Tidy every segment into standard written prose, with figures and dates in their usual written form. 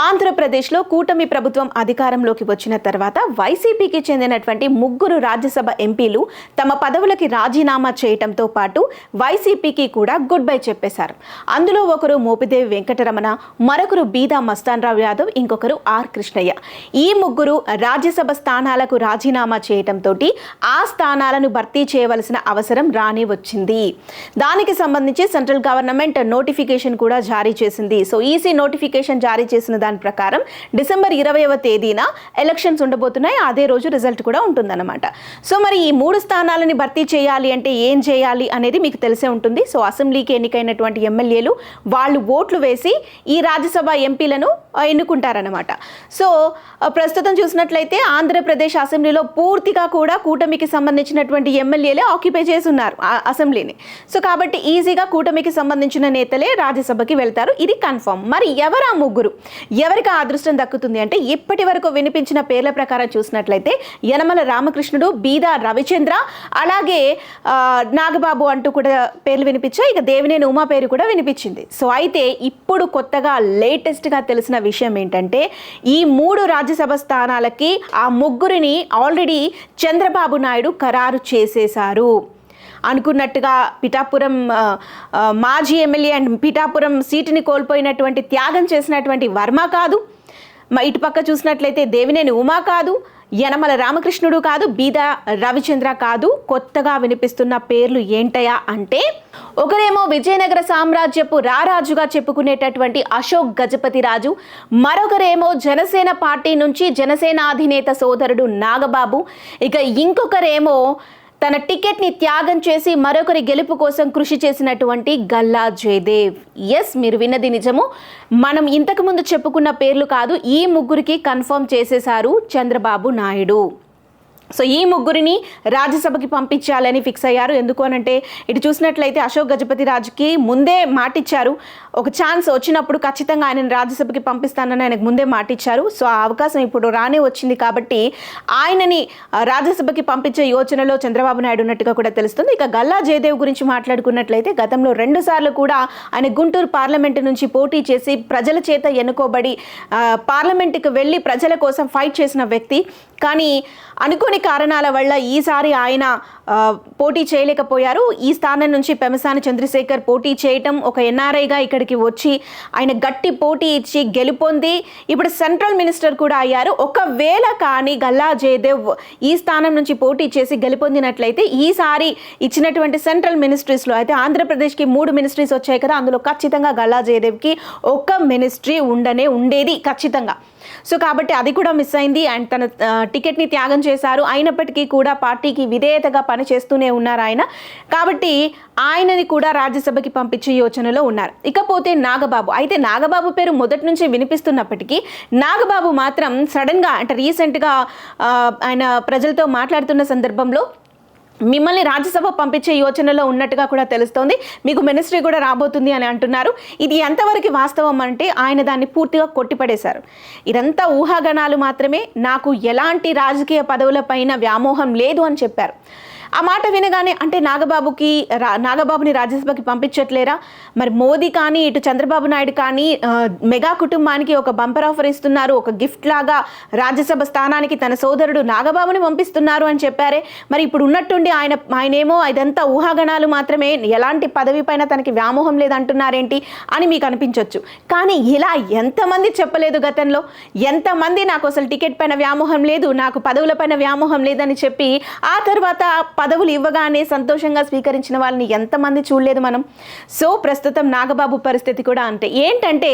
ఆంధ్రప్రదేశ్లో కూటమి ప్రభుత్వం అధికారంలోకి వచ్చిన తర్వాత వైసీపీకి చెందినటువంటి 3 రాజ్యసభ ఎంపీలు తమ పదవులకి రాజీనామా చేయటంతో పాటు వైసీపీకి కూడా గుడ్ బై చెప్పేశారు. అందులో ఒకరు మోపిదేవి వెంకటరమణ, మరొకరు బీదా మస్తాన్రావు యాదవ్, ఇంకొకరు ఆర్ కృష్ణయ్య. ఈ 3 రాజ్యసభ స్థానాలకు రాజీనామా చేయటంతో ఆ స్థానాలను భర్తీ చేయవలసిన అవసరం రాని వచ్చింది. దానికి సంబంధించి సెంట్రల్ గవర్నమెంట్ నోటిఫికేషన్ కూడా జారీ చేసింది. సో ఈసీ నోటిఫికేషన్ జారీ చేసిన దాని ప్రకారం డిసెంబర్ 20వ తేదీన ఎలక్షన్స్ ఉండబోతున్నాయి. అదే రోజు రిజల్ట్ కూడా ఉంటుందన్నమాట. సో మరి ఈ 3 స్థానాలని భర్తీ చేయాలి అంటే ఏం చేయాలి అనేది మీకు తెలిసే ఉంటుంది. సో అసెంబ్లీకి ఎన్నికైనటువంటి ఎమ్మెల్యేలు వాళ్ళు ఓట్లు వేసి ఈ రాజ్యసభ ఎంపీలను ఎన్నుకుంటారనమాట. సో ప్రస్తుతం చూసినట్లయితే ఆంధ్రప్రదేశ్ అసెంబ్లీలో పూర్తిగా కూడా కూటమికి సంబంధించినటువంటి ఎమ్మెల్యేలే ఆక్యుపై చేసి ఉన్నారు అసెంబ్లీని. సో కాబట్టి ఈజీగా కూటమికి సంబంధించిన నేతలే రాజ్యసభకి వెళ్తారు. ఇది కన్ఫర్మ్. మరి ఎవరు ఆ 3? ఎవరికి ఆ అదృష్టం దక్కుతుంది అంటే ఇప్పటి వరకు వినిపించిన పేర్ల ప్రకారం చూసినట్లయితే యనమల రామకృష్ణుడు, బీదా రవిచంద్ర, అలాగే నాగబాబు అంటూ కూడా పేర్లు వినిపించాయి. ఇక దేవినేని ఉమా పేరు కూడా వినిపించింది. సో అయితే ఇప్పుడు కొత్తగా లేటెస్ట్గా తెలిసిన విషయం ఏంటంటే ఈ 3 రాజ్యసభ స్థానాలకి ఆ 3ని ఆల్రెడీ చంద్రబాబు నాయుడు ఖరారు చేసేశారు. అనుకున్నట్టుగా పిఠాపురం మాజీ ఎమ్మెల్యే అండ్ పిఠాపురం సీటుని కోల్పోయినటువంటి త్యాగం చేసినటువంటి వర్మ కాదు, ఇటుపక్క చూసినట్లయితే దేవినేని ఉమా కాదు, యనమల రామకృష్ణుడు కాదు, బీదా రవిచంద్ర కాదు. కొత్తగా వినిపిస్తున్న పేర్లు ఏంటయా అంటే ఒకరేమో విజయనగర సామ్రాజ్యపు రారాజుగా చెప్పుకునేటటువంటి అశోక్ గజపతి రాజు, మరొకరేమో జనసేన పార్టీ నుంచి జనసేన అధినేత సోదరుడు నాగబాబు, ఇక ఇంకొకరేమో తన టికెట్ని త్యాగం చేసి మరొకరి గెలుపు కోసం కృషి చేసినటువంటి గల్లా జయదేవ్. ఎస్, మీరు విన్నది నిజము. మనం ఇంతకుముందు చెప్పుకున్న పేర్లు కాదు, ఈ 3కి కన్ఫర్మ్ చేసేశారు చంద్రబాబు నాయుడు. సో ఈ 3ని రాజ్యసభకి పంపించాలని ఫిక్స్ అయ్యారు. ఎందుకు అనంటే ఇటు చూసినట్లయితే అశోక్ గజపతి రాజుకి ముందే మాటిచ్చారు. ఒక ఛాన్స్ వచ్చినప్పుడు ఖచ్చితంగా ఆయనను రాజ్యసభకి పంపిస్తానని ఆయనకు ముందే మాటిచ్చారు. సో ఆ అవకాశం ఇప్పుడు రానే వచ్చింది కాబట్టి ఆయనని రాజ్యసభకి పంపించే యోచనలో చంద్రబాబు నాయుడు ఉన్నట్టుగా కూడా తెలుస్తుంది. ఇక గల్లా జయదేవ్ గురించి మాట్లాడుకున్నట్లయితే గతంలో 2 సార్లు కూడా ఆయన గుంటూరు పార్లమెంటు నుంచి పోటీ చేసి ప్రజల చేత ఎన్నుకోబడి పార్లమెంటుకి వెళ్ళి ప్రజల కోసం ఫైట్ చేసిన వ్యక్తి. కానీ అనుకోని కారణాల వల్ల ఈసారి ఆయన పోటీ చేయలేకపోయారు. ఈ స్థానం నుంచి పెమసాని చంద్రశేఖర్ పోటీ చేయటం, ఒక ఎన్ఆర్ఐగా ఇక్కడికి వచ్చి ఆయన గట్టి పోటీ ఇచ్చి గెలుపొంది ఇప్పుడు సెంట్రల్ మినిస్టర్ కూడా అయ్యారు. ఒకవేళ కానీ గల్లా జయదేవ్ ఈ స్థానం నుంచి పోటీ చేసి గెలుపొందినట్లయితే ఈసారి ఇచ్చినటువంటి సెంట్రల్ మినిస్ట్రీస్లో అయితే ఆంధ్రప్రదేశ్కి 3 మినిస్ట్రీస్ వచ్చాయి కదా, అందులో ఖచ్చితంగా గల్లా జయదేవ్కి ఒక మినిస్ట్రీ ఉండేది ఖచ్చితంగా. సో కాబట్టి అది కూడా మిస్ అయింది. అండ్ తన టికెట్ని త్యాగం చేశారు. అయినప్పటికీ కూడా పార్టీకి విధేయతగా పనిచేస్తూనే ఉన్నారు ఆయన. కాబట్టి ఆయనని కూడా రాజ్యసభకి పంపించే యోచనలో ఉన్నారు. ఇకపోతే నాగబాబు. అయితే నాగబాబు పేరు మొదటి నుంచి వినిపిస్తున్నప్పటికీ నాగబాబు మాత్రం సడన్గా అంటే రీసెంట్గా ఆయన ప్రజలతో మాట్లాడుతున్న సందర్భంలో మిమ్మల్ని రాజ్యసభ పంపించే యోచనలో ఉన్నట్టుగా కూడా తెలుస్తోంది, మీకు మినిస్ట్రీ కూడా రాబోతుంది అని అంటున్నారు. ఇది ఎంతవరకు వాస్తవం అంటే ఆయన దాన్ని పూర్తిగా కొట్టిపడేశారు. ఇదంతా ఊహాగానాలు మాత్రమే, నాకు ఎలాంటి రాజకీయ పదవులపైన వ్యామోహం లేదు అని చెప్పారు. ఆ మాట వినగానే అంటే నాగబాబుని రాజ్యసభకి పంపించట్లేరా? మరి మోదీ కానీ ఇటు చంద్రబాబు నాయుడు కానీ మెగా కుటుంబానికి ఒక బంపర్ ఆఫర్ ఇస్తున్నారు, ఒక గిఫ్ట్ లాగా రాజ్యసభ స్థానానికి తన సోదరుడు నాగబాబుని పంపిస్తున్నారు అని చెప్పారే. మరి ఇప్పుడు ఉన్నట్టుండి ఆయనేమో ఇదంతా ఊహాగణాలు మాత్రమే, ఎలాంటి పదవి పైన తనకి వ్యామోహం లేదంటున్నారేంటి అని మీకు అనిపించవచ్చు. కానీ ఇలా ఎంతమంది చెప్పలేదు గతంలో? ఎంతమంది నాకు అసలు టికెట్ పైన వ్యామోహం లేదు, నాకు పదవుల పైన వ్యామోహం లేదని చెప్పి ఆ తర్వాత పదవులు ఇవ్వగానే సంతోషంగా స్వీకరించిన వాళ్ళని ఎంతమంది చూడలేదు మనం. సో ప్రస్తుతం నాగబాబు పరిస్థితి కూడా అంతే. ఏంటంటే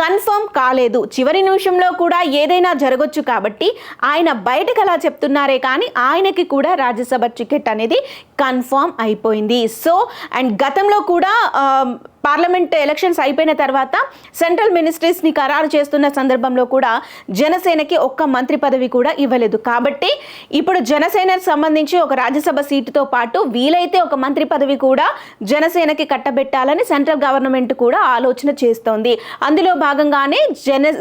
కన్ఫర్మ్ కాలేదు, చివరి నిమిషంలో కూడా ఏదైనా జరగొచ్చు కాబట్టి ఆయన బయటకు అలా చెప్తున్నారే కానీ ఆయనకి కూడా రాజ్యసభ టికెట్ అనేది కన్ఫర్మ్ అయిపోయింది. సో అండ్ గతంలో కూడా పార్లమెంట్ ఎలక్షన్స్ అయిపోయిన తర్వాత సెంట్రల్ మినిస్ట్రీస్ని ఖరారు చేస్తున్న సందర్భంలో కూడా జనసేనకి ఒక్క మంత్రి పదవి కూడా ఇవ్వలేదు. కాబట్టి ఇప్పుడు జనసేనకు సంబంధించి ఒక రాజ్యసభ సీటుతో పాటు వీలైతే ఒక మంత్రి పదవి కూడా జనసేనకి కట్టబెట్టాలని సెంట్రల్ గవర్నమెంట్ కూడా ఆలోచన చేస్తోంది. అందులో భాగంగానే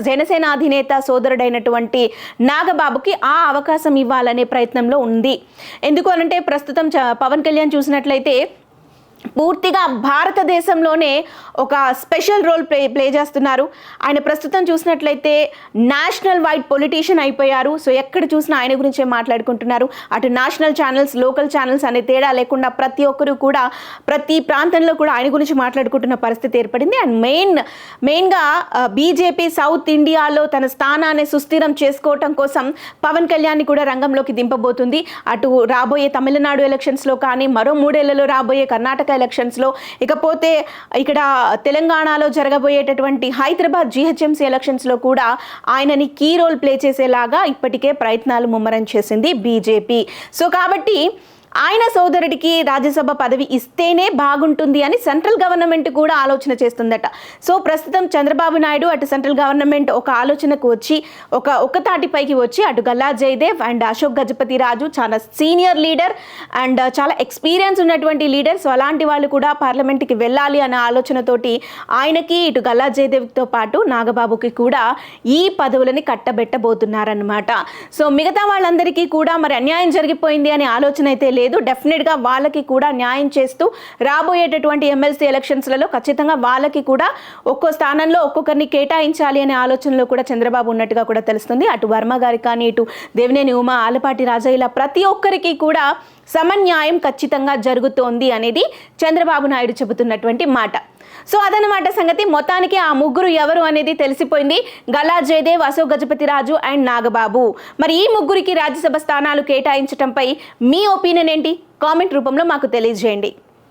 జనసేన అధినేత సోదరుడైనటువంటి నాగబాబుకి ఆ అవకాశం ఇవ్వాలనే ప్రయత్నంలో ఉంది. ఎందుకు అనంటే ప్రస్తుతం పవన్ కళ్యాణ్ చూసినట్లయితే పూర్తిగా భారతదేశంలోనే ఒక స్పెషల్ రోల్ ప్లే చేస్తున్నారు. ఆయన ప్రస్తుతం చూసినట్లయితే నేషనల్ వైడ్ పొలిటీషియన్ అయిపోయారు. సో ఎక్కడ చూసినా ఆయన గురించే మాట్లాడుకుంటున్నారు. అటు నేషనల్ ఛానల్స్, లోకల్ ఛానల్స్ అనే తేడా లేకుండా ప్రతి ఒక్కరు కూడా ప్రతి ప్రాంతంలో కూడా ఆయన గురించి మాట్లాడుకుంటున్న పరిస్థితి ఏర్పడింది. అండ్ మెయిన్గా బీజేపీ సౌత్ ఇండియాలో తన స్థానాన్ని సుస్థిరం చేసుకోవటం కోసం పవన్ కళ్యాణ్ని కూడా రంగంలోకి దింపబోతుంది. అటు రాబోయే తమిళనాడు ఎలక్షన్స్లో కానీ, మరో 3 ఏళ్లలో రాబోయే కర్ణాటక ఎలక్షన్స్లో, ఇకపోతే ఇక్కడ తెలంగాణలో జరగబోయేటటువంటి హైదరాబాద్ GHMC ఎలక్షన్స్లో కూడా ఆయనని కీ రోల్ ప్లే చేసేలాగా ఇప్పటికే ప్రయత్నాలు ముమ్మరం చేసింది బీజేపీ. సో కాబట్టి ఆయన సోదరుడికి రాజ్యసభ పదవి ఇస్తేనే బాగుంటుంది అని సెంట్రల్ గవర్నమెంట్ కూడా ఆలోచన చేస్తుందట. సో ప్రస్తుతం చంద్రబాబు నాయుడు అటు సెంట్రల్ గవర్నమెంట్ ఒక ఆలోచనకు వచ్చి ఒక తాటిపైకి వచ్చి అటు గల్లా జయదేవ్ అండ్ అశోక్ గజపతి రాజు చాలా సీనియర్ లీడర్ అండ్ చాలా ఎక్స్పీరియన్స్ ఉన్నటువంటి లీడర్. సో అలాంటి వాళ్ళు కూడా పార్లమెంట్కి వెళ్ళాలి అనే ఆలోచనతోటి ఆయనకి ఇటు గల్లా జయదేవ్తో పాటు నాగబాబుకి కూడా ఈ పదవులని కట్టబెట్టబోతున్నారన్నమాట. సో మిగతా వాళ్ళందరికీ కూడా మరి అన్యాయం జరిగిపోయింది అనే ఆలోచన అయితే లేదు. డెఫినెట్గా వాళ్ళకి కూడా న్యాయం చేస్తూ రాబోయేటటువంటి ఎమ్మెల్సీ ఎలక్షన్స్లలో ఖచ్చితంగా వాళ్ళకి కూడా ఒక్కో స్థానంలో ఒక్కొక్కరిని కేటాయించాలి అనే ఆలోచనలో కూడా చంద్రబాబు ఉన్నట్టుగా కూడా తెలుస్తుంది. అటు వర్మ గారికి కానీ, ఇటు దేవినేని ఉమా, ఆలపాటి రాజా, ఇలా ప్రతి ఒక్కరికి కూడా సమన్యాయం ఖచ్చితంగా జరుగుతోంది అనేది చంద్రబాబు నాయుడు చెబుతున్నటువంటి మాట. సో అదనమాట సంగతి. మొత్తానికి ఆ ముగ్గురు ఎవరు అనేది తెలిసిపోయింది. గల్లా జయదేవ్, అశోక్ గజపతి రాజు అండ్ నాగబాబు. మరి ఈ ముగ్గురికి రాజ్యసభ స్థానాలు కేటాయించడంపై మీ ఒపీనియన్ ఏంటి? కామెంట్ రూపంలో మాకు తెలియజేయండి.